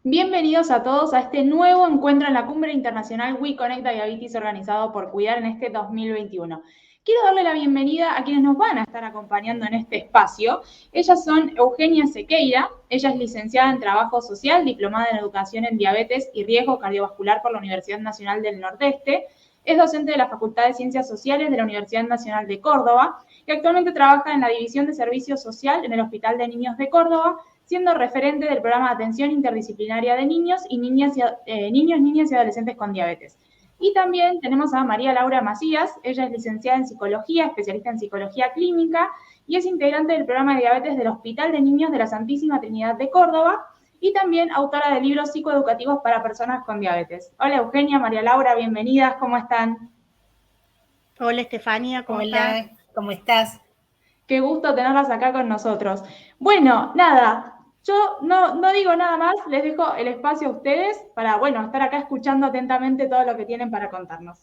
Bienvenidos a todos a este nuevo encuentro en la Cumbre Internacional We Connect Diabetes organizado por Cuidar en este 2021. Quiero darle la bienvenida a quienes nos van a estar acompañando en este espacio. Ellas son Eugenia Sequeira, ella es licenciada en Trabajo Social, diplomada en Educación en Diabetes y Riesgo Cardiovascular por la Universidad Nacional del Nordeste, es docente de la Facultad de Ciencias Sociales de la Universidad Nacional de Córdoba y actualmente trabaja en la División de Servicio Social en el Hospital de Niños de Córdoba, siendo referente del programa de atención interdisciplinaria de niños, niñas y adolescentes con diabetes. Y también tenemos a María Laura Macías, ella es licenciada en Psicología, especialista en Psicología Clínica y es integrante del programa de diabetes del Hospital de Niños de la Santísima Trinidad de Córdoba y también autora de libros psicoeducativos para personas con diabetes. Hola Eugenia, María Laura, bienvenidas, ¿cómo están? Hola Estefanía, ¿cómo estás? Hola, ¿cómo estás? Qué gusto tenerlas acá con nosotros. Bueno, nada, yo no digo nada más, les dejo el espacio a ustedes para, bueno, estar acá escuchando atentamente todo lo que tienen para contarnos.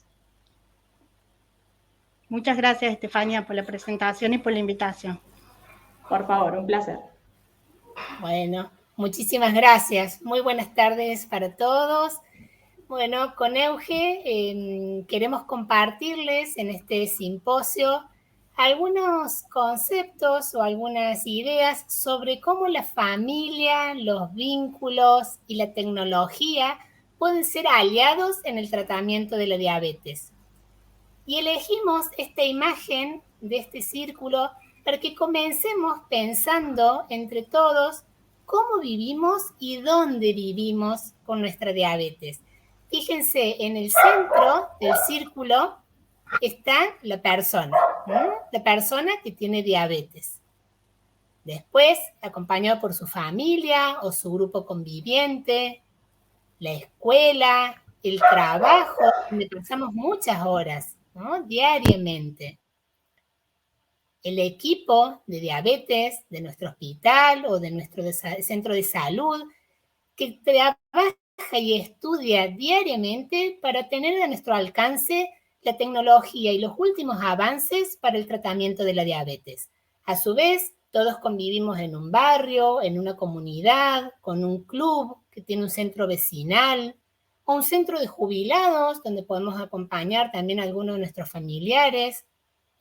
Muchas gracias Estefanía por la presentación y por la invitación. Por favor, un placer. Bueno, muchísimas gracias. Muy buenas tardes para todos. Bueno, con Euge queremos compartirles en este simposio algunos conceptos o algunas ideas sobre cómo la familia, los vínculos y la tecnología pueden ser aliados en el tratamiento de la diabetes. Y elegimos esta imagen de este círculo para que comencemos pensando entre todos cómo vivimos y dónde vivimos con nuestra diabetes. Fíjense, en el centro del círculo está la persona que tiene diabetes. Después, acompañado por su familia o su grupo conviviente, la escuela, el trabajo, donde pasamos muchas horas, ¿no? Diariamente. El equipo de diabetes de nuestro hospital o de nuestro centro de salud que trabaja y estudia diariamente para tener a nuestro alcance la tecnología y los últimos avances para el tratamiento de la diabetes. A su vez, todos convivimos en un barrio, en una comunidad, con un club que tiene un centro vecinal o un centro de jubilados donde podemos acompañar también a algunos de nuestros familiares,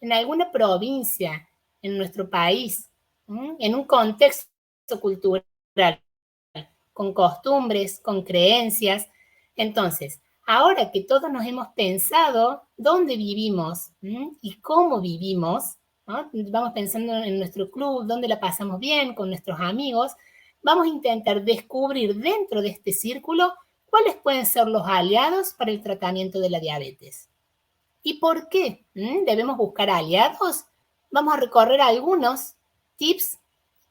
en alguna provincia, en nuestro país, en un contexto cultural, con costumbres, con creencias. Entonces, ahora que todos nos hemos pensado dónde vivimos y cómo vivimos, ¿no? Vamos pensando en nuestro club, dónde la pasamos bien con nuestros amigos, vamos a intentar descubrir dentro de este círculo cuáles pueden ser los aliados para el tratamiento de la diabetes. ¿Y por qué debemos buscar aliados? Vamos a recorrer algunos tips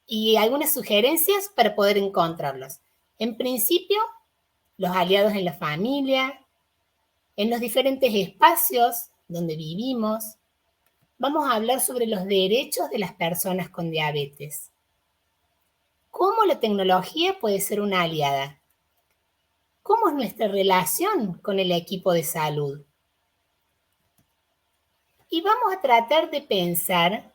y algunas sugerencias para poder encontrarlos. En principio, los aliados en la familia, en los diferentes espacios donde vivimos. Vamos a hablar sobre los derechos de las personas con diabetes. ¿Cómo la tecnología puede ser una aliada? ¿Cómo es nuestra relación con el equipo de salud? Y vamos a tratar de pensar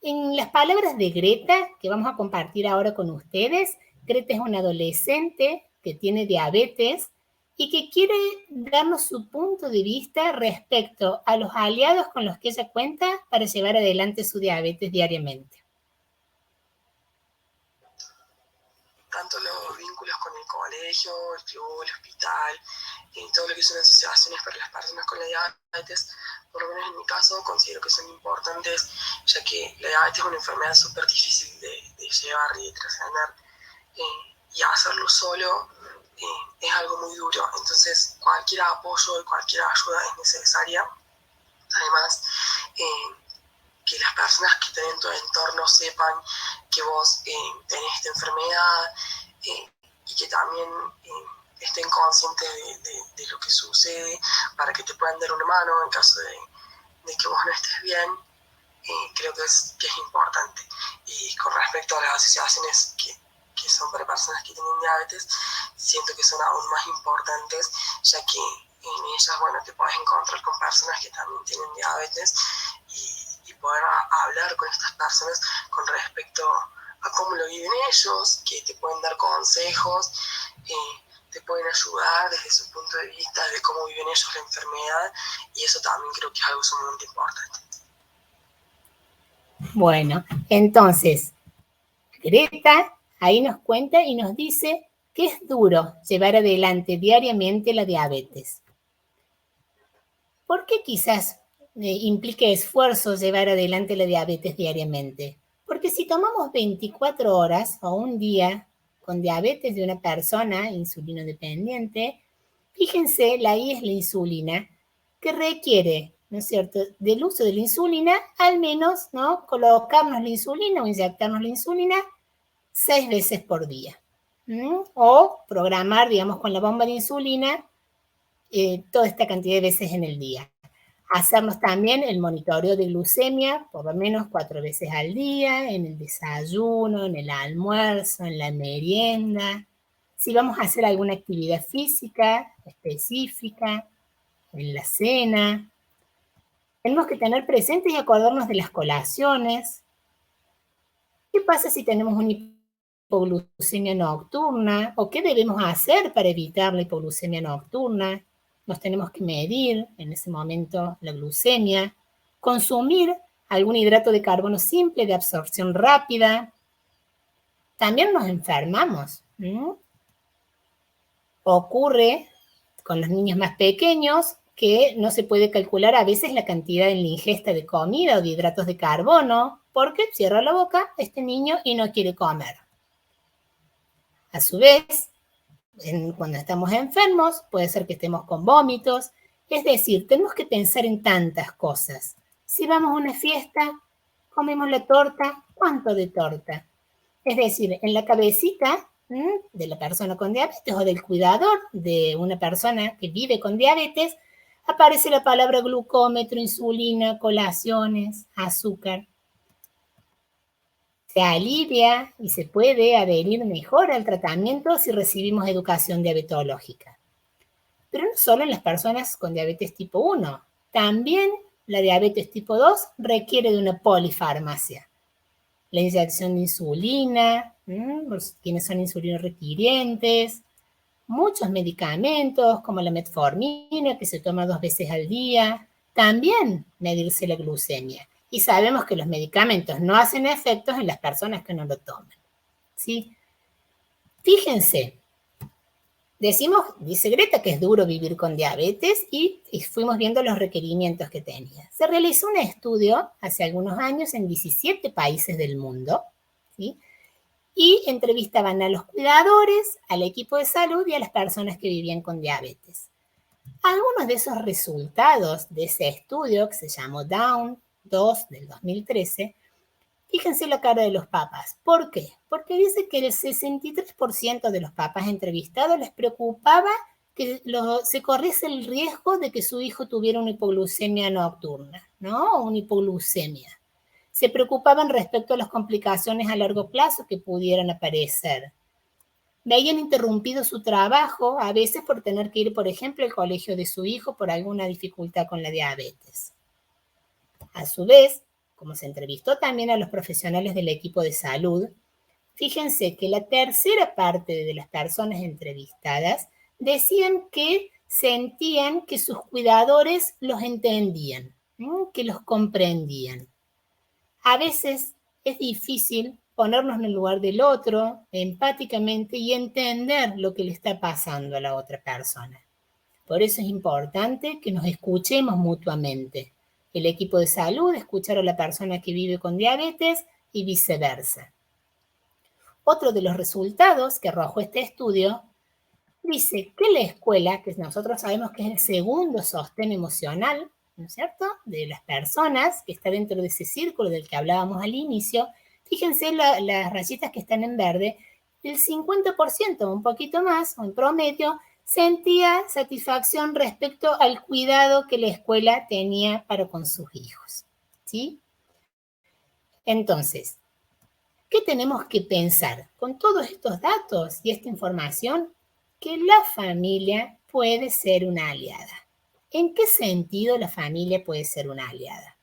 en las palabras de Greta, que vamos a compartir ahora con ustedes. Greta es una adolescente que tiene diabetes y que quiere darnos su punto de vista respecto a los aliados con los que ella cuenta para llevar adelante su diabetes diariamente. Tanto los vínculos con el colegio, el club, el hospital, y todo lo que son asociaciones para las personas con la diabetes, por lo menos en mi caso, considero que son importantes, ya que la diabetes es una enfermedad súper difícil de llevar y de trascender, y hacerlo solo es algo muy duro. Entonces, cualquier apoyo y cualquier ayuda es necesaria. Además, que las personas que estén en tu entorno sepan que vos tenés esta enfermedad y que también estén conscientes de lo que sucede para que te puedan dar una mano en caso de que vos no estés bien. Creo que es importante. Y con respecto a las asociaciones que son para personas que tienen diabetes, siento que son aún más importantes, ya que en ellas, bueno, te puedes encontrar con personas que también tienen diabetes y poder hablar con estas personas con respecto a cómo lo viven ellos, que te pueden dar consejos te pueden ayudar desde su punto de vista, de cómo viven ellos la enfermedad, y eso también creo que es algo sumamente importante. Bueno, entonces, Greta ahí nos cuenta y nos dice que es duro llevar adelante diariamente la diabetes. ¿Por qué quizás implique esfuerzo llevar adelante la diabetes diariamente? Porque si tomamos 24 horas o un día con diabetes de una persona insulino dependiente, fíjense, la I es la insulina, que requiere, ¿no es cierto?, del uso de la insulina, al menos, ¿no?, colocarnos la insulina o inyectarnos la insulina 6 veces por día. O programar, digamos, con la bomba de insulina toda esta cantidad de veces en el día. Hacernos también el monitoreo de glucemia por lo menos 4 veces al día, en el desayuno, en el almuerzo, en la merienda. Si vamos a hacer alguna actividad física específica, en la cena. Tenemos que tener presentes y acordarnos de las colaciones. ¿Qué pasa si tenemos una hipoglucemia nocturna? ¿O qué debemos hacer para evitar la hipoglucemia nocturna? Nos tenemos que medir en ese momento la glucemia, consumir algún hidrato de carbono simple de absorción rápida. También nos enfermamos. Ocurre con los niños más pequeños que no se puede calcular a veces la cantidad en la ingesta de comida o de hidratos de carbono porque cierra la boca este niño y no quiere comer. A su vez, cuando estamos enfermos, puede ser que estemos con vómitos. Es decir, tenemos que pensar en tantas cosas. Si vamos a una fiesta, comemos la torta, ¿cuánto de torta? Es decir, en la cabecita de la persona con diabetes o del cuidador de una persona que vive con diabetes, aparece la palabra glucómetro, insulina, colaciones, azúcar. Se alivia y se puede adherir mejor al tratamiento si recibimos educación diabetológica. Pero no solo en las personas con diabetes tipo 1, también la diabetes tipo 2 requiere de una polifarmacia. La inyección de insulina, quienes son insulino requirientes, muchos medicamentos como la metformina que se toma 2 veces al día, también medirse la glucemia. Y sabemos que los medicamentos no hacen efectos en las personas que no lo toman, ¿sí? Fíjense, dice Greta que es duro vivir con diabetes y fuimos viendo los requerimientos que tenía. Se realizó un estudio hace algunos años en 17 países del mundo, ¿sí? Y entrevistaban a los cuidadores, al equipo de salud y a las personas que vivían con diabetes. Algunos de esos resultados de ese estudio, que se llamó Down 2 del 2013, fíjense la cara de los papás. ¿Por qué? Porque dice que el 63% de los papás entrevistados les preocupaba que se corriese el riesgo de que su hijo tuviera una hipoglucemia nocturna, ¿no? O una hipoglucemia. Se preocupaban respecto a las complicaciones a largo plazo que pudieran aparecer. Veían interrumpido su trabajo, a veces por tener que ir, por ejemplo, al colegio de su hijo por alguna dificultad con la diabetes. A su vez, como se entrevistó también a los profesionales del equipo de salud, fíjense que la tercera parte de las personas entrevistadas decían que sentían que sus cuidadores los entendían, que los comprendían. A veces es difícil ponernos en el lugar del otro empáticamente y entender lo que le está pasando a la otra persona. Por eso es importante que nos escuchemos mutuamente. El equipo de salud escuchar a la persona que vive con diabetes y viceversa. Otro de los resultados que arrojó este estudio dice que la escuela, que nosotros sabemos que es el segundo sostén emocional, ¿no es cierto?, de las personas, que está dentro de ese círculo del que hablábamos al inicio, fíjense las rayitas que están en verde, el 50%, un poquito más, o en promedio, sentía satisfacción respecto al cuidado que la escuela tenía para con sus hijos, ¿sí? Entonces, ¿qué tenemos que pensar? Con todos estos datos y esta información, que la familia puede ser una aliada. ¿En qué sentido la familia puede ser una aliada?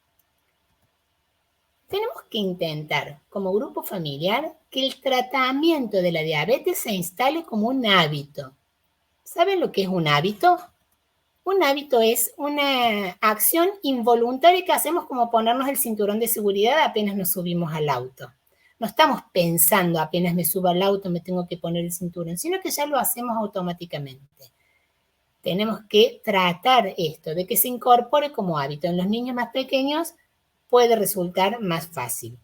tenemos que intentar, como grupo familiar, que el tratamiento de la diabetes se instale como un hábito. ¿Saben lo que es un hábito? Un hábito es una acción involuntaria que hacemos como ponernos el cinturón de seguridad apenas nos subimos al auto. No estamos pensando apenas me subo al auto me tengo que poner el cinturón, sino que ya lo hacemos automáticamente. Tenemos que tratar esto de que se incorpore como hábito. En los niños más pequeños puede resultar más fácil.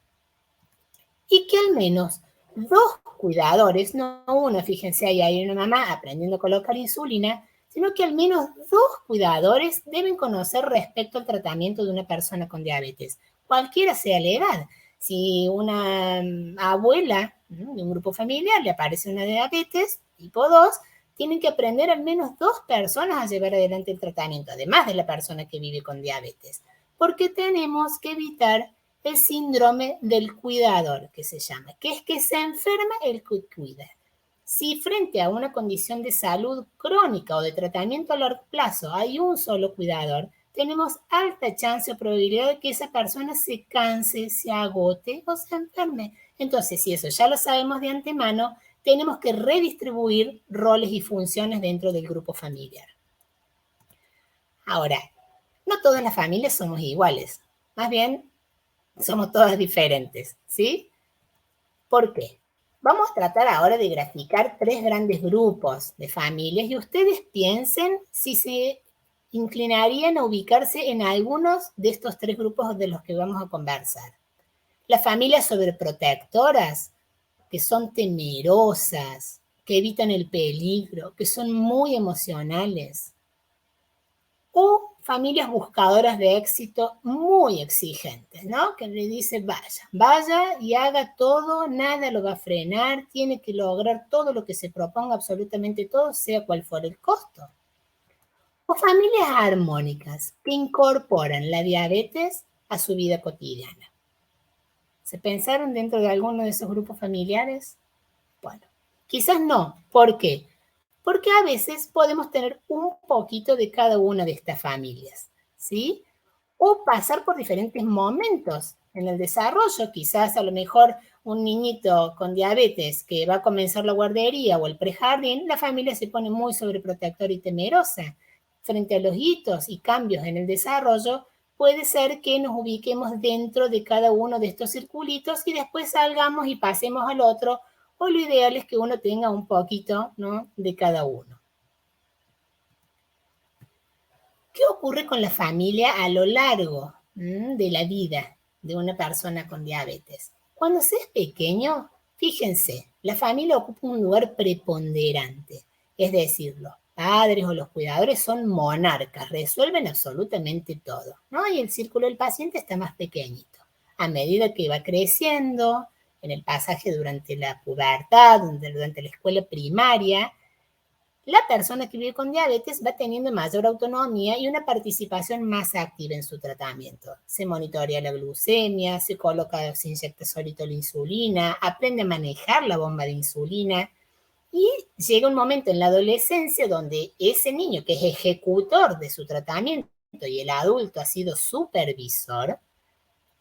Y que al menos 2 cuidadores, no uno, fíjense, ahí hay una mamá aprendiendo a colocar insulina, sino que al menos 2 cuidadores deben conocer respecto al tratamiento de una persona con diabetes, cualquiera sea la edad. Si una abuela de un grupo familiar le aparece una diabetes tipo 2, tienen que aprender al menos 2 personas a llevar adelante el tratamiento, además de la persona que vive con diabetes, porque tenemos que evitar el síndrome del cuidador, que se llama, que es que se enferma el que cuida. Si frente a una condición de salud crónica o de tratamiento a largo plazo hay un solo cuidador, tenemos alta chance o probabilidad de que esa persona se canse, se agote o se enferme. Entonces, si eso ya lo sabemos de antemano, tenemos que redistribuir roles y funciones dentro del grupo familiar. Ahora, no todas las familias somos iguales, más bien somos todas diferentes, ¿sí? ¿Por qué? Vamos a tratar ahora de graficar 3 grandes grupos de familias y ustedes piensen si se inclinarían a ubicarse en algunos de estos 3 grupos de los que vamos a conversar. Las familias sobreprotectoras, que son temerosas, que evitan el peligro, que son muy emocionales. O familias buscadoras de éxito muy exigentes, ¿no? Que le dice, vaya y haga todo, nada lo va a frenar, tiene que lograr todo lo que se proponga, absolutamente todo, sea cual fuera el costo. O familias armónicas que incorporan la diabetes a su vida cotidiana. ¿Se pensaron dentro de alguno de esos grupos familiares? Bueno, quizás no. ¿Por qué? Porque a veces podemos tener un poquito de cada una de estas familias, ¿sí? O pasar por diferentes momentos en el desarrollo. Quizás a lo mejor un niñito con diabetes que va a comenzar la guardería o el prejardín, la familia se pone muy sobreprotectora y temerosa. Frente a los hitos y cambios en el desarrollo, puede ser que nos ubiquemos dentro de cada uno de estos circulitos y después salgamos y pasemos al otro, o lo ideal es que uno tenga un poquito, ¿no?, de cada uno. ¿Qué ocurre con la familia a lo largo de la vida de una persona con diabetes? Cuando se es pequeño, fíjense, la familia ocupa un lugar preponderante, es decir, los padres o los cuidadores son monarcas, resuelven absolutamente todo, ¿no? Y el círculo del paciente está más pequeñito. A medida que va creciendo, en el pasaje durante la pubertad, durante la escuela primaria, la persona que vive con diabetes va teniendo mayor autonomía y una participación más activa en su tratamiento. Se monitorea la glucemia, se inyecta solito la insulina, aprende a manejar la bomba de insulina y llega un momento en la adolescencia donde ese niño que es ejecutor de su tratamiento y el adulto ha sido supervisor,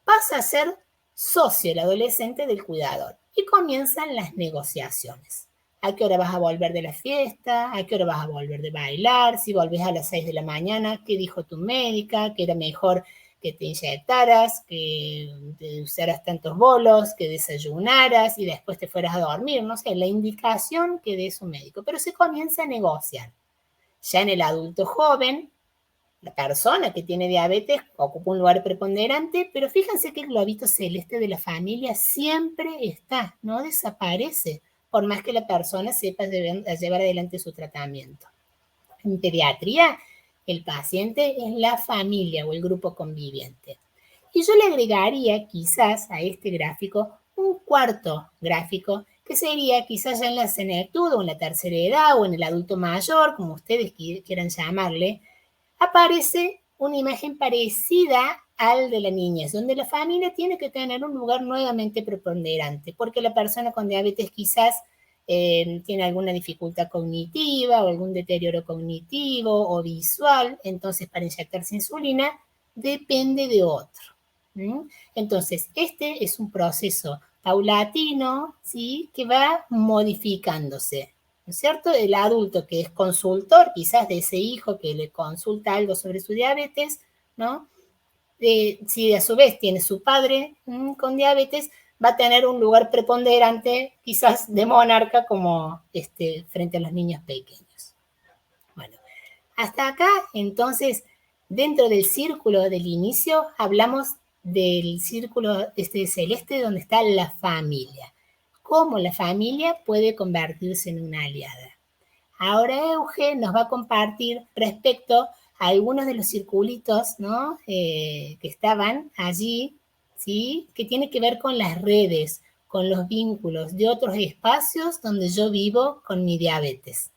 pasa a ser socio el adolescente del cuidador y comienzan las negociaciones. ¿A qué hora vas a volver de la fiesta? ¿A qué hora vas a volver de bailar? Si volvés a las 6 de la mañana, ¿qué dijo tu médica? ¿Que era mejor que te inyectaras, que te usaras tantos bolos, que desayunaras y después te fueras a dormir? No sé, la indicación que dé su médico. Pero se comienza a negociar. Ya en el adulto joven, la persona que tiene diabetes ocupa un lugar preponderante, pero fíjense que el globito celeste de la familia siempre está, no desaparece, por más que la persona sepa llevar adelante su tratamiento. En pediatría, el paciente es la familia o el grupo conviviente. Y yo le agregaría quizás a este gráfico un cuarto gráfico, que sería quizás ya en la senectud o en la tercera edad o en el adulto mayor, como ustedes quieran llamarle, aparece una imagen parecida al de la niñez, donde la familia tiene que tener un lugar nuevamente preponderante, porque la persona con diabetes quizás tiene alguna dificultad cognitiva o algún deterioro cognitivo o visual, entonces para inyectarse insulina depende de otro, Entonces, este es un proceso paulatino, ¿sí? Que va modificándose, ¿no es cierto? El adulto que es consultor, quizás de ese hijo que le consulta algo sobre su diabetes, ¿no? Si a su vez tiene su padre con diabetes, va a tener un lugar preponderante, quizás de monarca, como frente a los niños pequeños. Bueno, hasta acá, entonces, dentro del círculo del inicio, hablamos del círculo celeste donde está la familia. Cómo la familia puede convertirse en una aliada. Ahora Euge nos va a compartir respecto a algunos de los circulitos, ¿no? Que estaban allí, ¿sí? Que tiene que ver con las redes, con los vínculos de otros espacios donde yo vivo con mi diabetes.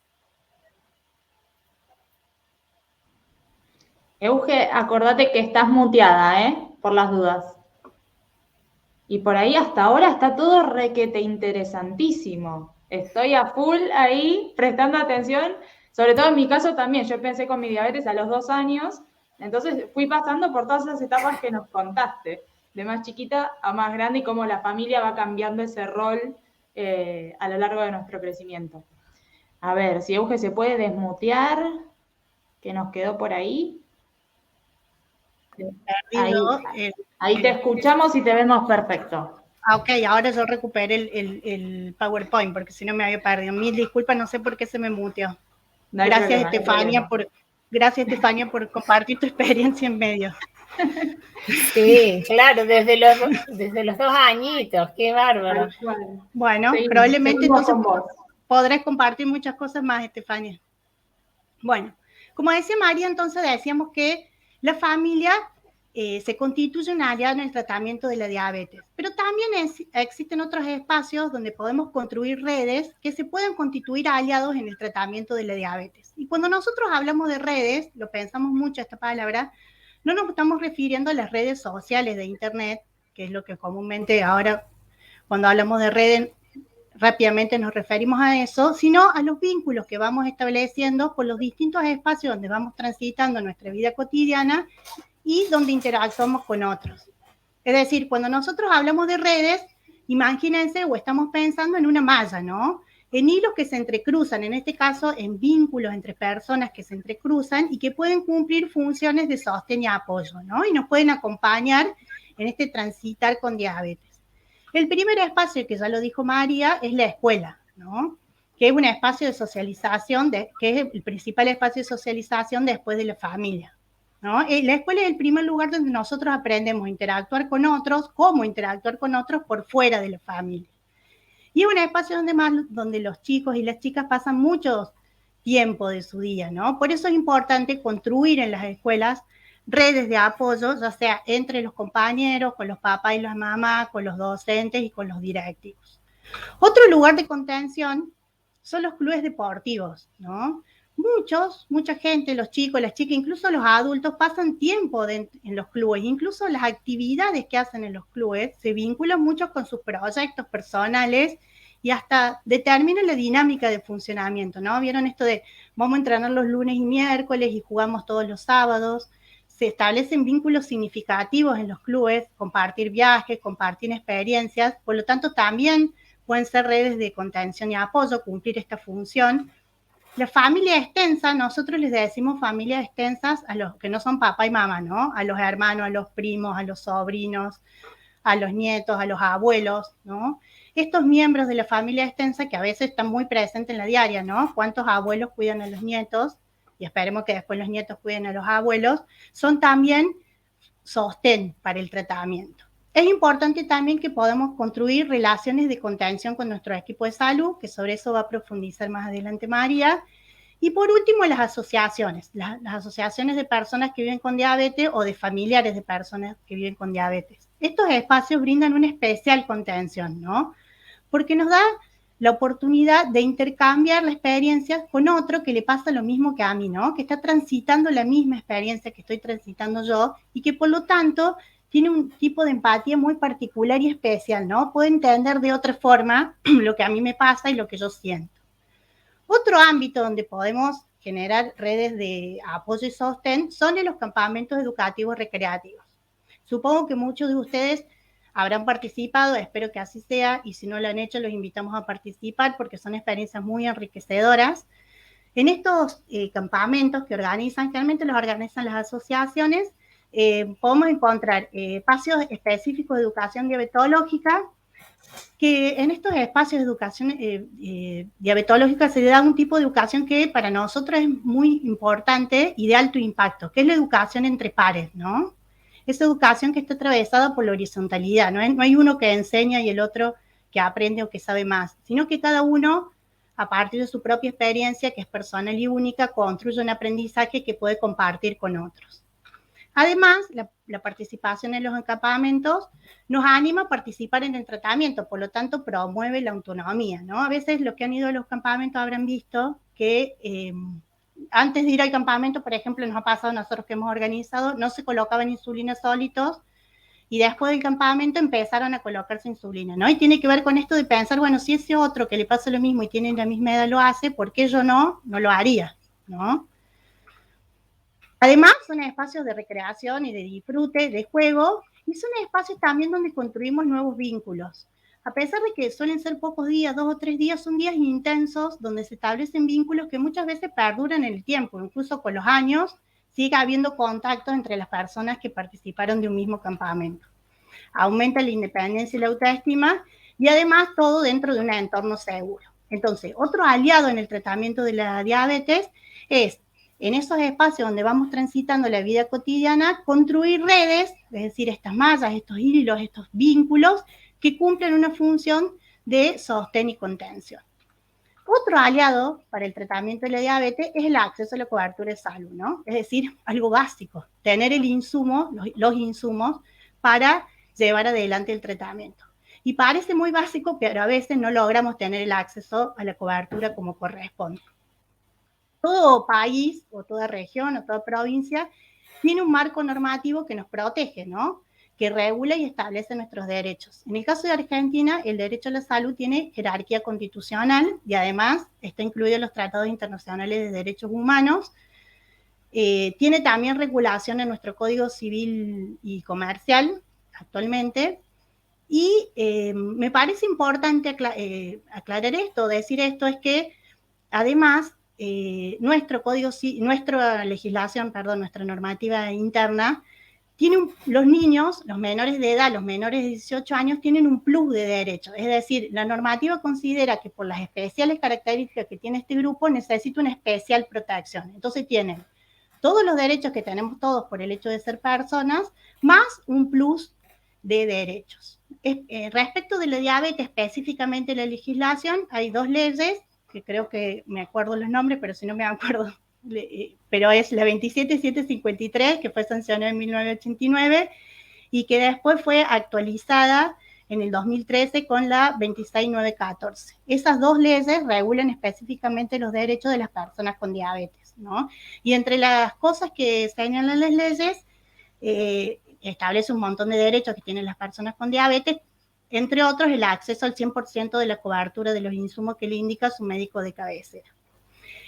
Euge, acordate que estás muteada, por las dudas. Y por ahí hasta ahora está todo requete interesantísimo. Estoy a full ahí prestando atención, sobre todo en mi caso también. Yo empecé con mi diabetes a los 2 años, entonces fui pasando por todas esas etapas que nos contaste, de más chiquita a más grande y cómo la familia va cambiando ese rol a lo largo de nuestro crecimiento. A ver, si Euge se puede desmutear, que nos quedó por ahí. Ahí te escuchamos y te vemos perfecto. Ok, ahora yo recuperé el PowerPoint, porque si no me había perdido. Mil disculpas, no sé por qué se me muteó. No gracias, Estefania, por compartir tu experiencia en medio. Sí, claro, desde los 2 añitos, qué bárbaro. Bueno, probablemente entonces podrás compartir muchas cosas más, Estefania. Bueno, como decía María, entonces decíamos que la familia se constituye una aliada en el tratamiento de la diabetes, pero también existen otros espacios donde podemos construir redes que se pueden constituir aliados en el tratamiento de la diabetes. Y cuando nosotros hablamos de redes, lo pensamos mucho esta palabra, no nos estamos refiriendo a las redes sociales de Internet, que es lo que comúnmente ahora, cuando hablamos de redes, rápidamente nos referimos a eso, sino a los vínculos que vamos estableciendo por los distintos espacios donde vamos transitando nuestra vida cotidiana y donde interactuamos con otros. Es decir, cuando nosotros hablamos de redes, imagínense o estamos pensando en una malla, ¿no? En hilos que se entrecruzan, en este caso en vínculos entre personas que se entrecruzan y que pueden cumplir funciones de sostén y apoyo, ¿no? Y nos pueden acompañar en este transitar con diabetes. El primer espacio, que ya lo dijo María, es la escuela, ¿no? Que es un espacio de socialización, que es el principal espacio de socialización después de la familia, ¿no? La escuela es el primer lugar donde nosotros aprendemos a interactuar con otros, cómo interactuar con otros por fuera de la familia. Y es un espacio donde los chicos y las chicas pasan mucho tiempo de su día, ¿no? Por eso es importante construir en las escuelas redes de apoyo, ya sea entre los compañeros, con los papás y las mamás, con los docentes y con los directivos. Otro lugar de contención son los clubes deportivos, ¿no? Mucha gente, los chicos, las chicas, incluso los adultos pasan tiempo en los clubes, incluso las actividades que hacen en los clubes se vinculan mucho con sus proyectos personales y hasta determinan la dinámica de funcionamiento, ¿no? ¿Vieron esto de vamos a entrenar los lunes y miércoles y jugamos todos los sábados? Se establecen vínculos significativos en los clubes, compartir viajes, compartir experiencias, por lo tanto también pueden ser redes de contención y apoyo, cumplir esta función. La familia extensa, nosotros les decimos familias extensas a los que no son papá y mamá, ¿no? A los hermanos, a los primos, a los sobrinos, a los nietos, a los abuelos, ¿no? Estos miembros de la familia extensa que a veces están muy presentes en la diaria, ¿no? ¿Cuántos abuelos cuidan a los nietos? Y esperemos que después los nietos cuiden a los abuelos, son también sostén para el tratamiento. Es importante también que podamos construir relaciones de contención con nuestro equipo de salud, que sobre eso va a profundizar más adelante María. Y por último, las asociaciones, las asociaciones de personas que viven con diabetes o de familiares de personas que viven con diabetes. Estos espacios brindan una especial contención, ¿no? Porque nos da la oportunidad de intercambiar la experiencia con otro que le pasa lo mismo que a mí, ¿no? Que está transitando la misma experiencia que estoy transitando yo y que por lo tanto tiene un tipo de empatía muy particular y especial, ¿no? Puede entender de otra forma lo que a mí me pasa y lo que yo siento. Otro ámbito donde podemos generar redes de apoyo y sostén son en los campamentos educativos recreativos. Supongo que muchos de ustedes habrán participado, espero que así sea, y si no lo han hecho, los invitamos a participar porque son experiencias muy enriquecedoras. En estos campamentos que organizan, generalmente los organizan las asociaciones, podemos encontrar espacios específicos de educación diabetológica, que en estos espacios de educación diabetológica se da un tipo de educación que para nosotros es muy importante y de alto impacto, que es la educación entre pares, ¿no? Esa educación que está atravesada por la horizontalidad, no hay uno que enseña y el otro que aprende o que sabe más, sino que cada uno, a partir de su propia experiencia, que es personal y única, construye un aprendizaje que puede compartir con otros. Además, la participación en los campamentos nos anima a participar en el tratamiento, por lo tanto promueve la autonomía, ¿no? A veces los que han ido a los campamentos habrán visto que antes de ir al campamento, por ejemplo, nos ha pasado a nosotros que hemos organizado, no se colocaban insulina solitos, y después del campamento empezaron a colocarse insulina, ¿no? Y tiene que ver con esto de pensar, bueno, si ese otro que le pasa lo mismo y tiene la misma edad lo hace, ¿por qué yo no lo haría, ¿no? Además, son espacios de recreación y de disfrute, de juego, y son espacios también donde construimos nuevos vínculos. A pesar de que suelen ser pocos días, 2 o 3 días, son días intensos donde se establecen vínculos que muchas veces perduran en el tiempo, incluso con los años sigue habiendo contacto entre las personas que participaron de un mismo campamento. Aumenta la independencia y la autoestima, y además todo dentro de un entorno seguro. Entonces, otro aliado en el tratamiento de la diabetes es, en esos espacios donde vamos transitando la vida cotidiana, construir redes, es decir, estas mallas, estos hilos, estos vínculos, que cumplen una función de sostén y contención. Otro aliado para el tratamiento de la diabetes es el acceso a la cobertura de salud, ¿no? Es decir, algo básico, tener el insumo, los insumos para llevar adelante el tratamiento. Y parece muy básico, pero a veces no logramos tener el acceso a la cobertura como corresponde. Todo país, o toda región, o toda provincia, tiene un marco normativo que nos protege, ¿no? Que regula y establece nuestros derechos. En el caso de Argentina, el derecho a la salud tiene jerarquía constitucional y además está incluido en los tratados internacionales de derechos humanos. Tiene también regulación en nuestro Código Civil y Comercial actualmente. Y me parece importante aclarar esto, decir esto, es que además nuestra legislación, nuestra normativa interna, los niños, los menores de edad, los menores de 18 años, tienen un plus de derechos. Es decir, la normativa considera que por las especiales características que tiene este grupo, necesita una especial protección. Entonces tienen todos los derechos que tenemos todos por el hecho de ser personas, más un plus de derechos. Respecto de la diabetes, específicamente la legislación, hay 2 leyes, que creo que me acuerdo los nombres, pero si no me acuerdo, pero es la 27753, que fue sancionada en 1989, y que después fue actualizada en el 2013 con la 26914. Esas 2 leyes regulan específicamente los derechos de las personas con diabetes, ¿no? Y entre las cosas que señalan las leyes, establece un montón de derechos que tienen las personas con diabetes, entre otros el acceso al 100% de la cobertura de los insumos que le indica su médico de cabecera.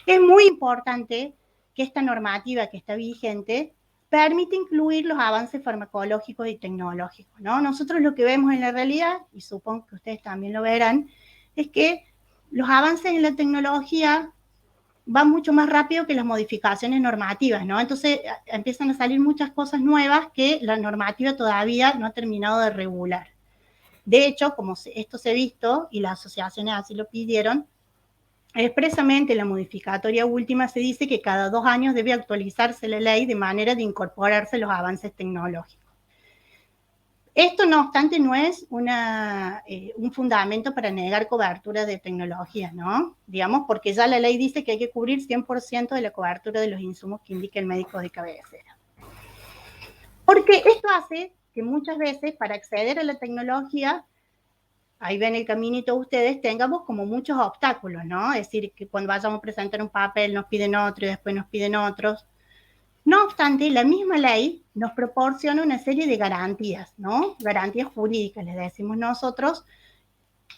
Es muy importante que esta normativa que está vigente permite incluir los avances farmacológicos y tecnológicos, ¿no? Nosotros lo que vemos en la realidad, y supongo que ustedes también lo verán, es que los avances en la tecnología van mucho más rápido que las modificaciones normativas, ¿no? Entonces empiezan a salir muchas cosas nuevas que la normativa todavía no ha terminado de regular. De hecho, como esto se ha visto, y las asociaciones así lo pidieron, expresamente en la modificatoria última se dice que cada 2 años debe actualizarse la ley de manera de incorporarse los avances tecnológicos. Esto, no obstante, no es un fundamento para negar cobertura de tecnología, ¿no? Digamos, porque ya la ley dice que hay que cubrir 100% de la cobertura de los insumos que indique el médico de cabecera. Porque esto hace que muchas veces, para acceder a la tecnología, ahí ven el caminito ustedes, tengamos como muchos obstáculos, ¿no? Es decir, que cuando vayamos a presentar un papel nos piden otro y después nos piden otros. No obstante, la misma ley nos proporciona una serie de garantías, ¿no? Garantías jurídicas, les decimos nosotros,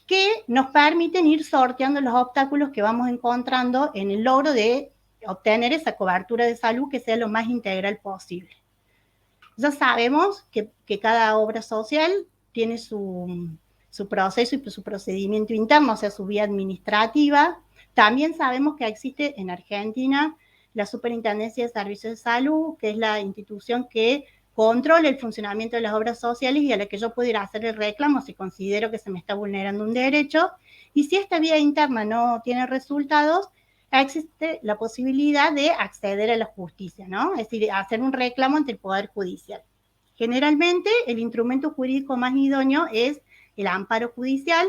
que nos permiten ir sorteando los obstáculos que vamos encontrando en el logro de obtener esa cobertura de salud que sea lo más integral posible. Ya sabemos que cada obra social tiene su proceso y su procedimiento interno, o sea, su vía administrativa. También sabemos que existe en Argentina la Superintendencia de Servicios de Salud, que es la institución que controla el funcionamiento de las obras sociales y a la que yo puedo ir a hacer el reclamo si considero que se me está vulnerando un derecho. Y si esta vía interna no tiene resultados, existe la posibilidad de acceder a la justicia, ¿no? Es decir, hacer un reclamo ante el Poder Judicial. Generalmente, el instrumento jurídico más idóneo es el amparo judicial,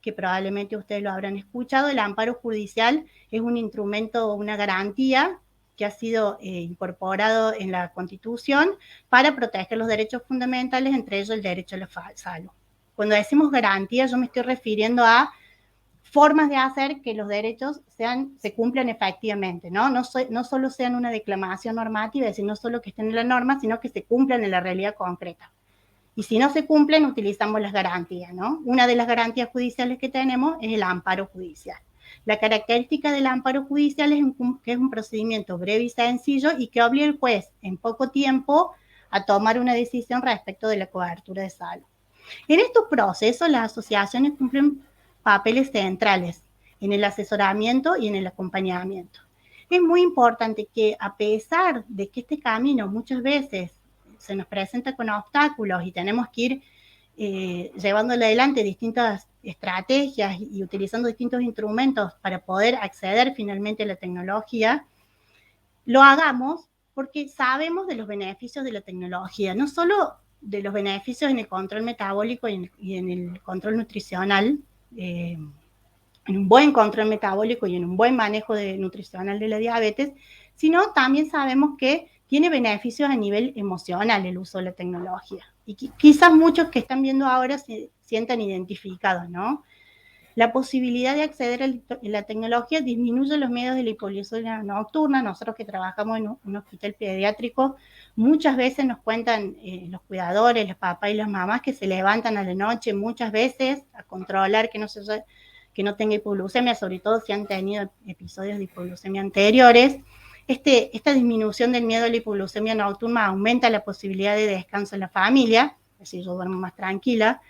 que probablemente ustedes lo habrán escuchado. El amparo judicial es un instrumento, una garantía que ha sido incorporado en la Constitución para proteger los derechos fundamentales, entre ellos el derecho a la salud. Cuando decimos garantía, yo me estoy refiriendo a formas de hacer que los derechos se cumplan efectivamente, ¿no? No solo sean una declamación normativa, es decir, no solo que estén en la norma, sino que se cumplan en la realidad concreta. Y si no se cumplen, utilizamos las garantías, ¿no? Una de las garantías judiciales que tenemos es el amparo judicial. La característica del amparo judicial es que es un procedimiento breve y sencillo y que obliga al juez en poco tiempo a tomar una decisión respecto de la cobertura de salud. En estos procesos, las asociaciones cumplen papeles centrales en el asesoramiento y en el acompañamiento. Es muy importante que, a pesar de que este camino muchas veces se nos presenta con obstáculos y tenemos que ir llevándole adelante distintas estrategias y utilizando distintos instrumentos para poder acceder finalmente a la tecnología, lo hagamos porque sabemos de los beneficios de la tecnología, no solo de los beneficios en el control metabólico y en el control nutricional, en un buen control metabólico y en un buen manejo nutricional de la diabetes, sino también sabemos que tiene beneficios a nivel emocional el uso de la tecnología. Y quizás muchos que están viendo ahora se sientan identificados, ¿no? La posibilidad de acceder a la tecnología disminuye los miedos de la hipoglucemia nocturna. Nosotros que trabajamos en un hospital pediátrico, muchas veces nos cuentan los cuidadores, los papás y las mamás que se levantan a la noche muchas veces a controlar que no tenga hipoglucemia, sobre todo si han tenido episodios de hipoglucemia anteriores. Esta disminución del miedo a la hipoglucemia nocturna aumenta la posibilidad de descanso en la familia, es decir, yo duermo más tranquila.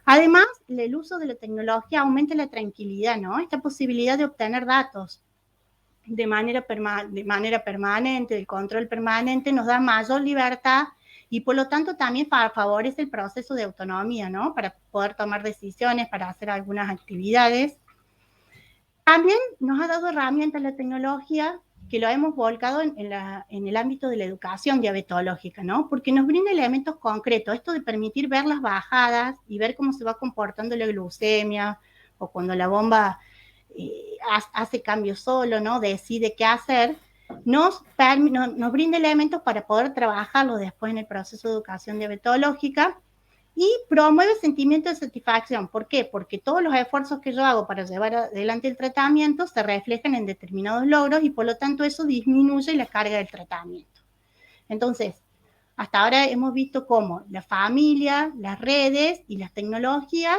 Además, el uso de la tecnología aumenta la tranquilidad, ¿no? Esta posibilidad de obtener datos de manera permanente, el control permanente, nos da mayor libertad y por lo tanto también favorece el proceso de autonomía, ¿no? Para poder tomar decisiones, para hacer algunas actividades. También nos ha dado herramientas la tecnología que lo hemos volcado en el ámbito de la educación diabetológica, ¿no? Porque nos brinda elementos concretos, esto de permitir ver las bajadas y ver cómo se va comportando la glucemia, o cuando la bomba hace cambios solo, ¿no? Decide qué hacer, nos brinda elementos para poder trabajarlo después en el proceso de educación diabetológica, y promueve sentimiento de satisfacción. ¿Por qué? Porque todos los esfuerzos que yo hago para llevar adelante el tratamiento se reflejan en determinados logros y por lo tanto eso disminuye la carga del tratamiento. Entonces, hasta ahora hemos visto cómo la familia, las redes y las tecnologías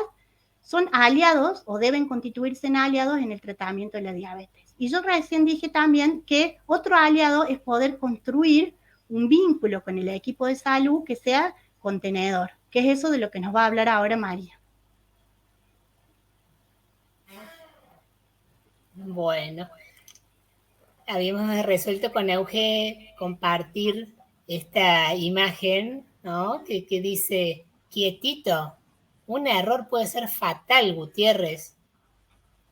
son aliados o deben constituirse en aliados en el tratamiento de la diabetes. Y yo recién dije también que otro aliado es poder construir un vínculo con el equipo de salud que sea contenedor, que es eso de lo que nos va a hablar ahora María. Bueno, habíamos resuelto con Euge compartir esta imagen, ¿no? Que dice, quietito, un error puede ser fatal, Gutiérrez.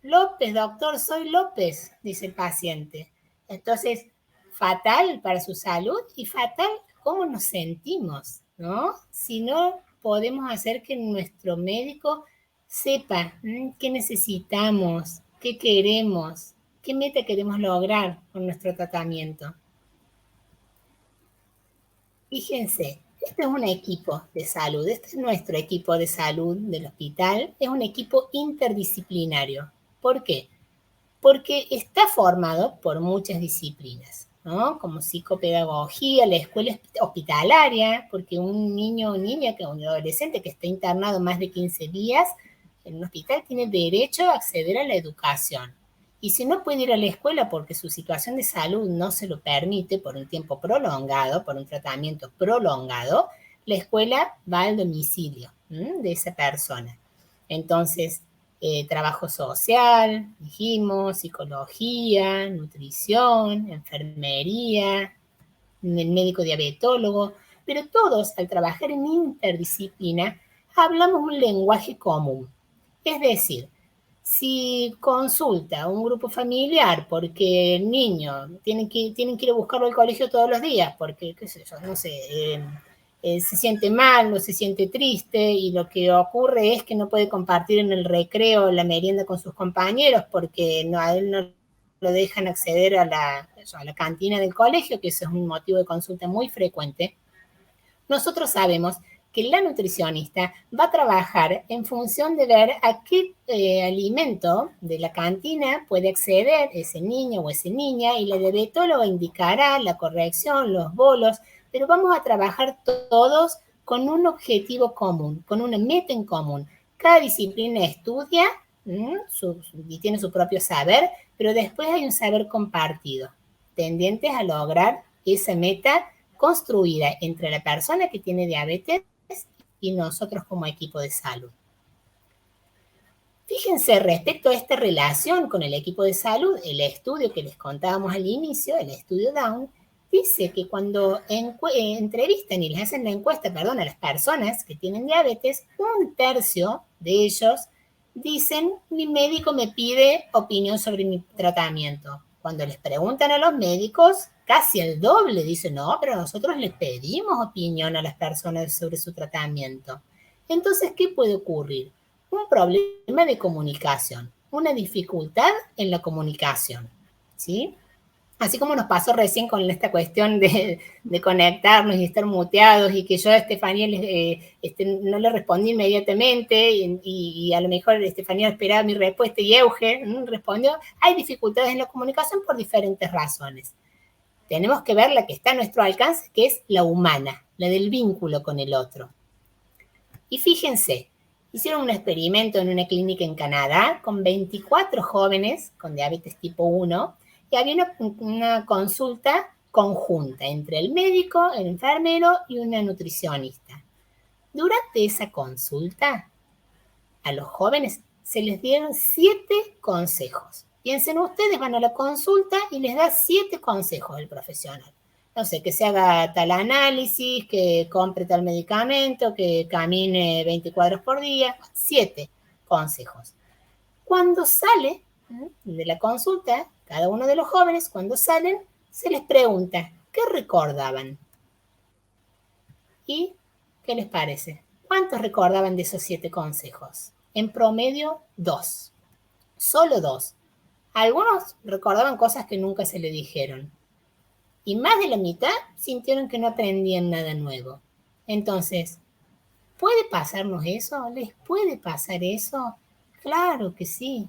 López, doctor, soy López, dice el paciente. Entonces, fatal para su salud y fatal cómo nos sentimos, ¿no? Si no podemos hacer que nuestro médico sepa qué necesitamos, qué queremos, qué meta queremos lograr con nuestro tratamiento. Fíjense, este es un equipo de salud, este es nuestro equipo de salud del hospital, es un equipo interdisciplinario. ¿Por qué? Porque está formado por muchas disciplinas, ¿no? Como psicopedagogía, la escuela hospitalaria, porque un niño o niña, un adolescente que está internado más de 15 días en un hospital tiene derecho a acceder a la educación. Y si no puede ir a la escuela porque su situación de salud no se lo permite por un tiempo prolongado, por un tratamiento prolongado, la escuela va al domicilio de esa persona. Entonces, trabajo social, dijimos, psicología, nutrición, enfermería, el médico diabetólogo, pero todos al trabajar en interdisciplina hablamos un lenguaje común. Es decir, si consulta un grupo familiar porque el niño tienen que ir a buscarlo al colegio todos los días porque, qué sé yo, no sé, se siente mal, no se siente triste y lo que ocurre es que no puede compartir en el recreo la merienda con sus compañeros porque a él no lo dejan acceder a la cantina del colegio, que eso es un motivo de consulta muy frecuente. Nosotros sabemos que la nutricionista va a trabajar en función de ver a qué alimento de la cantina puede acceder ese niño o esa niña y la diabetóloga indicará la corrección, los bolos, pero vamos a trabajar todos con un objetivo común, con una meta en común. Cada disciplina estudia y tiene su propio saber, pero después hay un saber compartido, tendientes a lograr esa meta construida entre la persona que tiene diabetes y nosotros como equipo de salud. Fíjense, respecto a esta relación con el equipo de salud, el estudio que les contábamos al inicio, el estudio Down, dice que cuando entrevistan y les hacen la encuesta, a las personas que tienen diabetes, 1/3 de ellos dicen, mi médico me pide opinión sobre mi tratamiento. Cuando les preguntan a los médicos, casi el doble dicen, no, pero nosotros les pedimos opinión a las personas sobre su tratamiento. Entonces, ¿qué puede ocurrir? Un problema de comunicación, una dificultad en la comunicación, ¿sí? Así como nos pasó recién con esta cuestión de conectarnos y estar muteados y que yo a Estefanía no le respondí inmediatamente y a lo mejor Estefanía esperaba mi respuesta y Euge respondió, hay dificultades en la comunicación por diferentes razones. Tenemos que ver la que está a nuestro alcance, que es la humana, la del vínculo con el otro. Y fíjense, hicieron un experimento en una clínica en Canadá con 24 jóvenes con diabetes tipo 1 y había una consulta conjunta entre el médico, el enfermero y una nutricionista. Durante esa consulta, a los jóvenes se les dieron 7 consejos. Piensen ustedes, van a la consulta y les da 7 consejos el profesional. No sé, que se haga tal análisis, que compre tal medicamento, que camine 20 cuadros por día. 7 consejos. Cuando sale de la consulta, cada uno de los jóvenes, cuando salen, se les pregunta, ¿qué recordaban? ¿Y qué les parece? ¿Cuántos recordaban de esos 7 consejos? En promedio, 2. Solo 2. Algunos recordaban cosas que nunca se le dijeron. Y más de la mitad sintieron que no aprendían nada nuevo. Entonces, ¿puede pasarnos eso? ¿Les puede pasar eso? Claro que sí.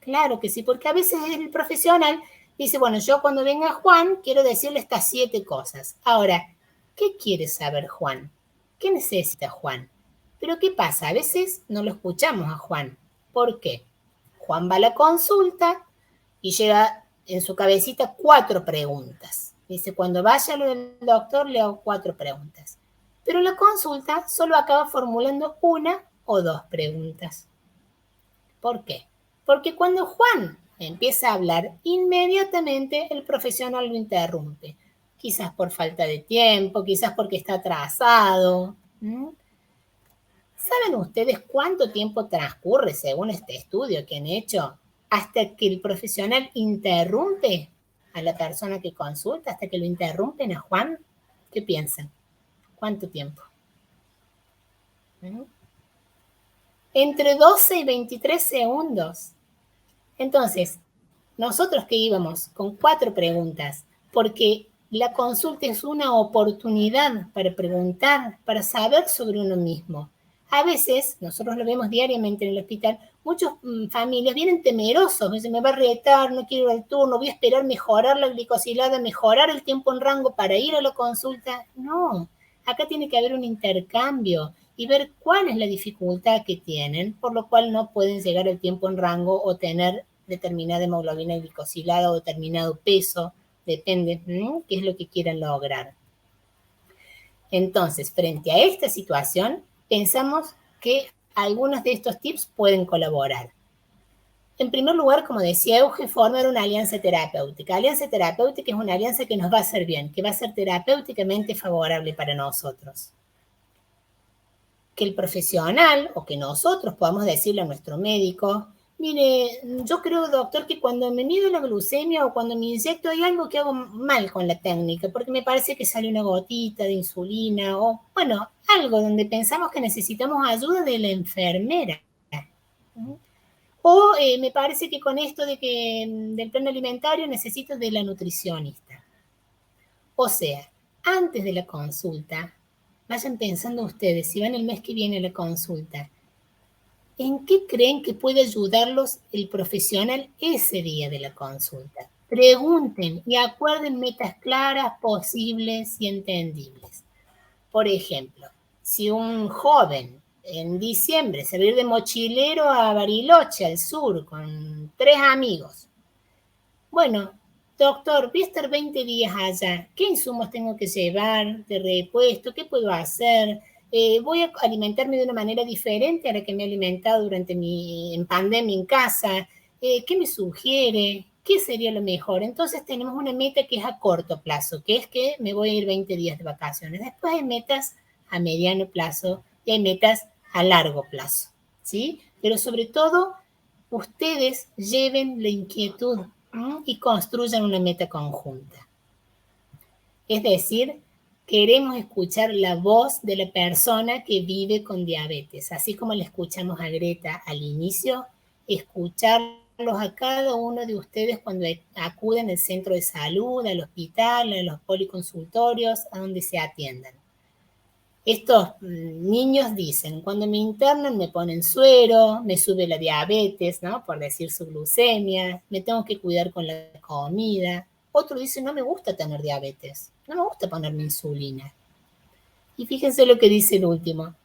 Claro que sí, porque a veces el profesional dice, bueno, yo cuando venga Juan quiero decirle estas 7 cosas. Ahora, ¿qué quiere saber Juan? ¿Qué necesita Juan? Pero ¿qué pasa? A veces no lo escuchamos a Juan. ¿Por qué? Juan va a la consulta y lleva en su cabecita 4 preguntas. Dice, cuando vaya al doctor le hago 4 preguntas. Pero la consulta solo acaba formulando 1 o 2 preguntas. ¿Por qué? Porque cuando Juan empieza a hablar, inmediatamente el profesional lo interrumpe. Quizás por falta de tiempo, quizás porque está atrasado. ¿Saben ustedes cuánto tiempo transcurre, según este estudio que han hecho, hasta que el profesional interrumpe a la persona que consulta, hasta que lo interrumpen a Juan? ¿Qué piensan? ¿Cuánto tiempo? Entre 12 y 23 segundos. Entonces, nosotros que íbamos con 4 preguntas, porque la consulta es una oportunidad para preguntar, para saber sobre uno mismo. A veces, nosotros lo vemos diariamente en el hospital, muchas familias vienen temerosos, dicen, me va a retar, no quiero ir al turno, voy a esperar mejorar la glicosilada, mejorar el tiempo en rango para ir a la consulta. No, acá tiene que haber un intercambio y ver cuál es la dificultad que tienen, por lo cual no pueden llegar al tiempo en rango o tener determinada hemoglobina glicosilada o determinado peso, depende qué es lo que quieran lograr. Entonces, frente a esta situación, pensamos que algunos de estos tips pueden colaborar. En primer lugar, como decía Euge, formar una alianza terapéutica. Alianza terapéutica es una alianza que nos va a hacer bien, que va a ser terapéuticamente favorable para nosotros. Que el profesional o que nosotros podamos decirle a nuestro médico, mire, yo creo, doctor, que cuando me mido la glucemia o cuando me inyecto hay algo que hago mal con la técnica, porque me parece que sale una gotita de insulina o, bueno, algo donde pensamos que necesitamos ayuda de la enfermera. O me parece que con esto del plan alimentario necesito de la nutricionista. O sea, antes de la consulta, vayan pensando ustedes, si van el mes que viene a la consulta, ¿en qué creen que puede ayudarlos el profesional ese día de la consulta? Pregunten y acuerden metas claras, posibles y entendibles. Por ejemplo, si un joven en diciembre se va a ir de mochilero a Bariloche, al sur, con 3 amigos. Bueno, doctor, voy a estar 20 días allá. ¿Qué insumos tengo que llevar de repuesto? ¿Qué puedo hacer? ¿Voy a alimentarme de una manera diferente a la que me he alimentado en pandemia en casa? ¿Qué me sugiere? ¿Qué sería lo mejor? Entonces tenemos una meta que es a corto plazo, que es que me voy a ir 20 días de vacaciones. Después hay metas a mediano plazo y hay metas a largo plazo, ¿sí? Pero sobre todo, ustedes lleven la inquietud y construyan una meta conjunta. Es decir, queremos escuchar la voz de la persona que vive con diabetes, así como la escuchamos a Greta al inicio, escucharlos a cada uno de ustedes cuando acuden al centro de salud, al hospital, a los policonsultorios, a donde se atiendan. Estos niños dicen, cuando me internan me ponen suero, me sube la diabetes, ¿no? Por decir su glucemia, me tengo que cuidar con la comida. Otro dice, no me gusta tener diabetes, no me gusta ponerme insulina. Y fíjense lo que dice el último.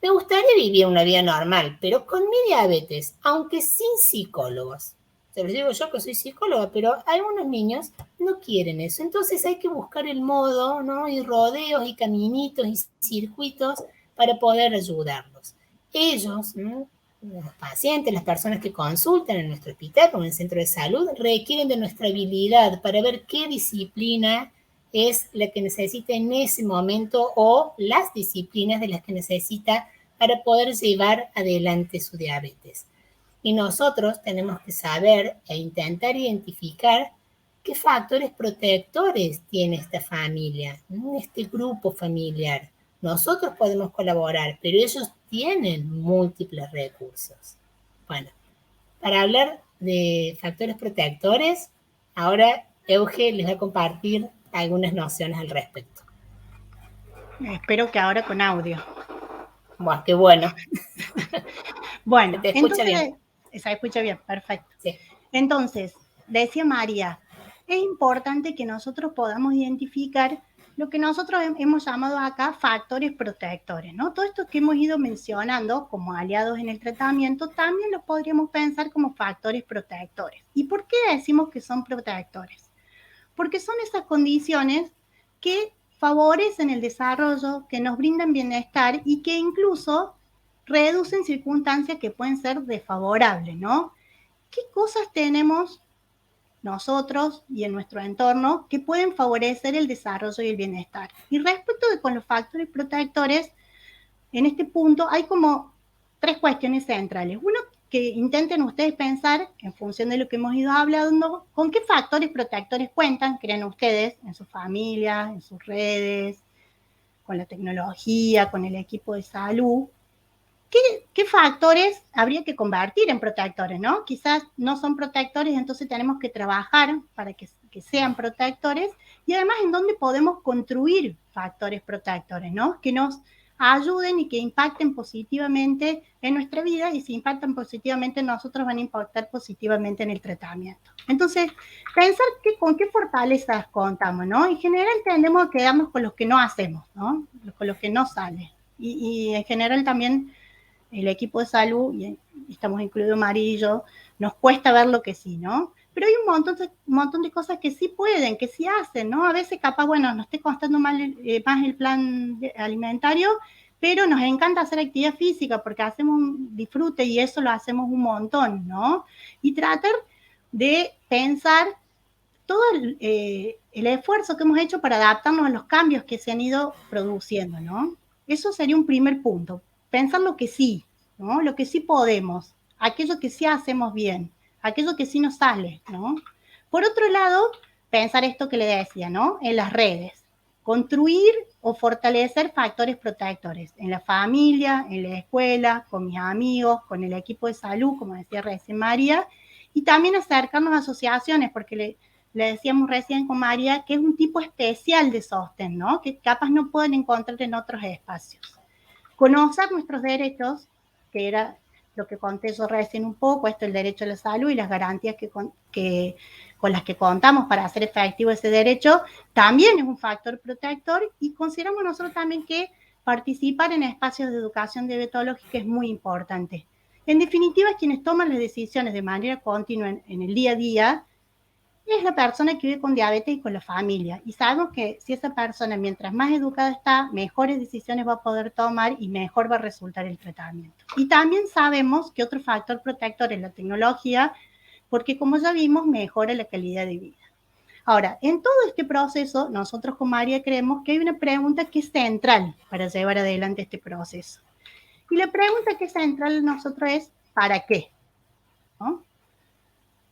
Me gustaría vivir una vida normal, pero con mi diabetes, aunque sin psicólogos. Se los digo yo que soy psicóloga, pero algunos niños no quieren eso. Entonces hay que buscar el modo, ¿no? Y rodeos y caminitos y circuitos para poder ayudarlos. Ellos, ¿no? Los pacientes, las personas que consultan en nuestro hospital o en el centro de salud, requieren de nuestra habilidad para ver qué disciplina es la que necesita en ese momento o las disciplinas de las que necesita para poder llevar adelante su diabetes. Y nosotros tenemos que saber e intentar identificar qué factores protectores tiene esta familia, este grupo familiar. Nosotros podemos colaborar, pero ellos tienen múltiples recursos. Bueno, para hablar de factores protectores, ahora Euge les va a compartir algunas nociones al respecto. Espero que ahora con audio. Bueno, qué bueno. Bueno, ¿te escucha bien? Se escucha bien, perfecto. Sí. Entonces, decía María, es importante que nosotros podamos identificar lo que nosotros hemos llamado acá factores protectores, ¿no? Todo esto que hemos ido mencionando como aliados en el tratamiento, también los podríamos pensar como factores protectores. ¿Y por qué decimos que son protectores? Porque son esas condiciones que favorecen el desarrollo, que nos brindan bienestar y que incluso reducen circunstancias que pueden ser desfavorables, ¿no? ¿Qué cosas tenemos nosotros y en nuestro entorno que pueden favorecer el desarrollo y el bienestar? Y respecto de con los factores protectores, en este punto hay como 3 cuestiones centrales. Uno, que intenten ustedes pensar, en función de lo que hemos ido hablando, con qué factores protectores cuentan, creen ustedes, en su familia, en sus redes, con la tecnología, con el equipo de salud. ¿Qué factores habría que convertir en protectores, ¿no? Quizás no son protectores, entonces tenemos que trabajar para que sean protectores, y además en dónde podemos construir factores protectores, ¿no? Que nos ayuden y que impacten positivamente en nuestra vida, y si impactan positivamente en nosotros van a impactar positivamente en el tratamiento. Entonces, pensar con qué fortalezas contamos, ¿no? En general tendemos a quedarnos con los que no hacemos, ¿no? Con los que no sale. Y en general también el equipo de salud, y estamos incluidos María y yo, nos cuesta ver lo que sí, ¿no? Pero hay un montón de cosas que sí pueden, que sí hacen, ¿no? A veces capaz, bueno, nos esté costando más el plan alimentario, pero nos encanta hacer actividad física porque hacemos un disfrute y eso lo hacemos un montón, ¿no? Y tratar de pensar todo el esfuerzo que hemos hecho para adaptarnos a los cambios que se han ido produciendo, ¿no? Eso sería un primer punto. Pensar lo que sí, ¿no? Lo que sí podemos, aquello que sí hacemos bien, aquello que sí nos sale, ¿no? Por otro lado, pensar esto que le decía, ¿no? En las redes. Construir o fortalecer factores protectores en la familia, en la escuela, con mis amigos, con el equipo de salud, como decía recién María, y también acercarnos a asociaciones, porque le decíamos recién con María, que es un tipo especial de sostén, ¿no? Que capaz no pueden encontrar en otros espacios. Conocer nuestros derechos, que era lo que conté yo recién un poco, esto el derecho a la salud y las garantías con las que contamos para hacer efectivo ese derecho, también es un factor protector, y consideramos nosotros también que participar en espacios de educación diabetológica es muy importante. En definitiva, quienes toman las decisiones de manera continua en el día a día es la persona que vive con diabetes y con la familia. Y sabemos que si esa persona, mientras más educada está, mejores decisiones va a poder tomar y mejor va a resultar el tratamiento. Y también sabemos que otro factor protector es la tecnología, porque como ya vimos, mejora la calidad de vida. Ahora, en todo este proceso, nosotros con María creemos que hay una pregunta que es central para llevar adelante este proceso. Y la pregunta que es central en nosotros es, ¿para qué? ¿No?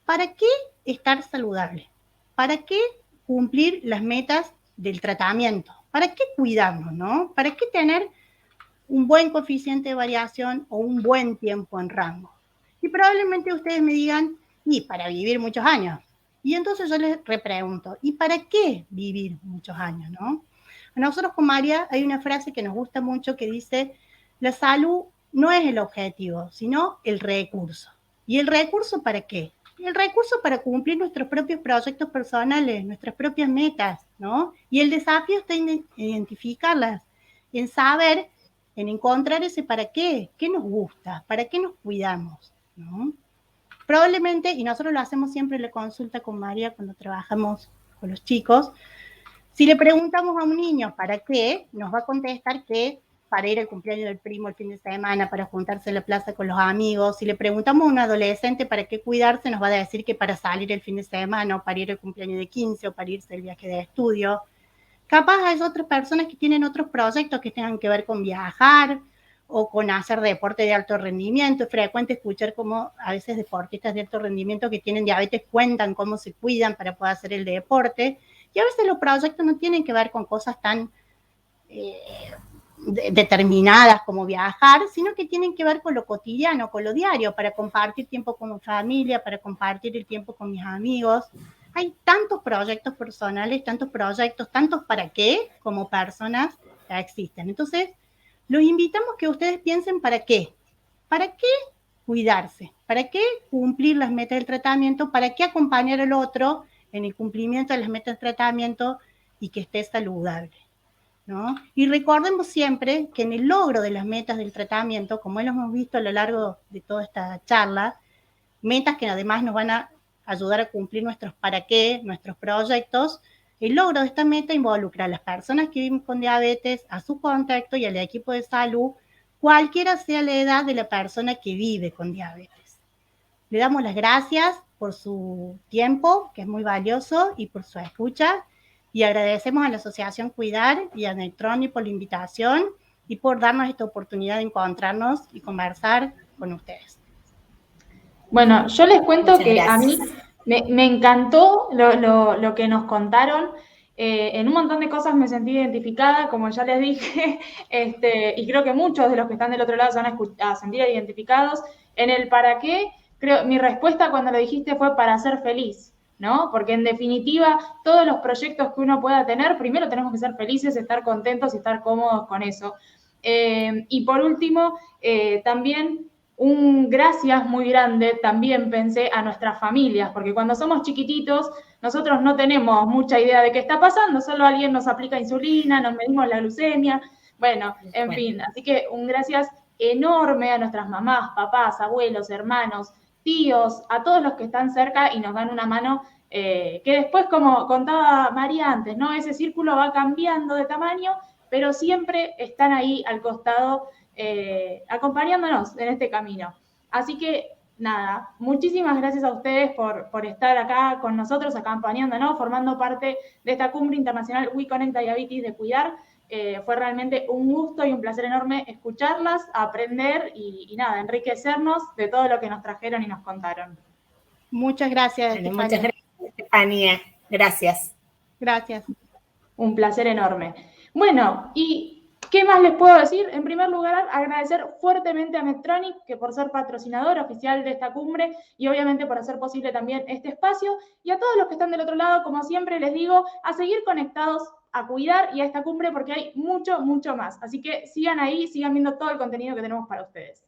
¿Para qué estar saludable? ¿Para qué cumplir las metas del tratamiento? ¿Para qué cuidarnos, no? ¿Para qué tener un buen coeficiente de variación o un buen tiempo en rango? Y probablemente ustedes me digan, y para vivir muchos años. Y entonces yo les repregunto, ¿y para qué vivir muchos años, no? A nosotros con María hay una frase que nos gusta mucho que dice, la salud no es el objetivo, sino el recurso. ¿Y el recurso para qué? El recurso para cumplir nuestros propios proyectos personales, nuestras propias metas, ¿no? Y el desafío está en identificarlas, en saber, en encontrar ese para qué nos gusta, para qué nos cuidamos, ¿no? Probablemente, y nosotros lo hacemos siempre en la consulta con María cuando trabajamos con los chicos, si le preguntamos a un niño para qué, nos va a contestar que para ir al cumpleaños del primo el fin de semana, para juntarse en la plaza con los amigos. Si le preguntamos a un adolescente para qué cuidarse, nos va a decir que para salir el fin de semana, o para ir al cumpleaños de 15, o para irse al viaje de estudio. Capaz hay otras personas que tienen otros proyectos que tengan que ver con viajar, o con hacer deporte de alto rendimiento. Es frecuente escuchar cómo a veces deportistas de alto rendimiento que tienen diabetes cuentan cómo se cuidan para poder hacer el deporte. Y a veces los proyectos no tienen que ver con cosas tan determinadas como viajar, sino que tienen que ver con lo cotidiano, con lo diario, para compartir tiempo con mi familia, para compartir el tiempo con mis amigos. Hay tantos proyectos personales, tantos proyectos, tantos para qué como personas que existen. Entonces, los invitamos que ustedes piensen para qué. ¿Para qué cuidarse? ¿Para qué cumplir las metas del tratamiento? ¿Para qué acompañar al otro en el cumplimiento de las metas del tratamiento y que esté saludable, ¿no? Y recordemos siempre que en el logro de las metas del tratamiento, como lo hemos visto a lo largo de toda esta charla, metas que además nos van a ayudar a cumplir nuestros para qué, nuestros proyectos, el logro de esta meta involucra a las personas que viven con diabetes, a su contacto y al equipo de salud, cualquiera sea la edad de la persona que vive con diabetes. Le damos las gracias por su tiempo, que es muy valioso, y por su escucha, y agradecemos a la Asociación Cuidar y a Neutroni por la invitación y por darnos esta oportunidad de encontrarnos y conversar con ustedes. Bueno, yo les cuento que a mí me encantó lo que nos contaron. En un montón de cosas me sentí identificada, como ya les dije, y creo que muchos de los que están del otro lado se van a sentir identificados. En el para qué, creo, mi respuesta cuando lo dijiste fue para ser feliz, ¿no? Porque en definitiva, todos los proyectos que uno pueda tener, primero tenemos que ser felices, estar contentos y estar cómodos con eso. Y por último, también un gracias muy grande también pensé a nuestras familias, porque cuando somos chiquititos nosotros no tenemos mucha idea de qué está pasando, solo alguien nos aplica insulina, nos medimos la glucemia, bueno, en fin, así que un gracias enorme a nuestras mamás, papás, abuelos, hermanos, tíos, a todos los que están cerca y nos dan una mano, que después, como contaba María antes, ¿no? Ese círculo va cambiando de tamaño, pero siempre están ahí al costado acompañándonos en este camino. Así que, nada, muchísimas gracias a ustedes por estar acá con nosotros, acompañándonos, formando parte de esta Cumbre Internacional We Connect Diabetes de Cuidar. Fue realmente un gusto y un placer enorme escucharlas, aprender y nada, enriquecernos de todo lo que nos trajeron y nos contaron. Muchas gracias, Estefanía. Muchas gracias, Estefanía. Gracias. Gracias. Un placer enorme. Bueno, ¿y qué más les puedo decir? En primer lugar, agradecer fuertemente a Medtronic, que por ser patrocinador oficial de esta cumbre y obviamente por hacer posible también este espacio, y a todos los que están del otro lado, como siempre les digo, a seguir conectados, a cuidar y a esta cumbre porque hay mucho, mucho más. Así que sigan ahí, sigan viendo todo el contenido que tenemos para ustedes.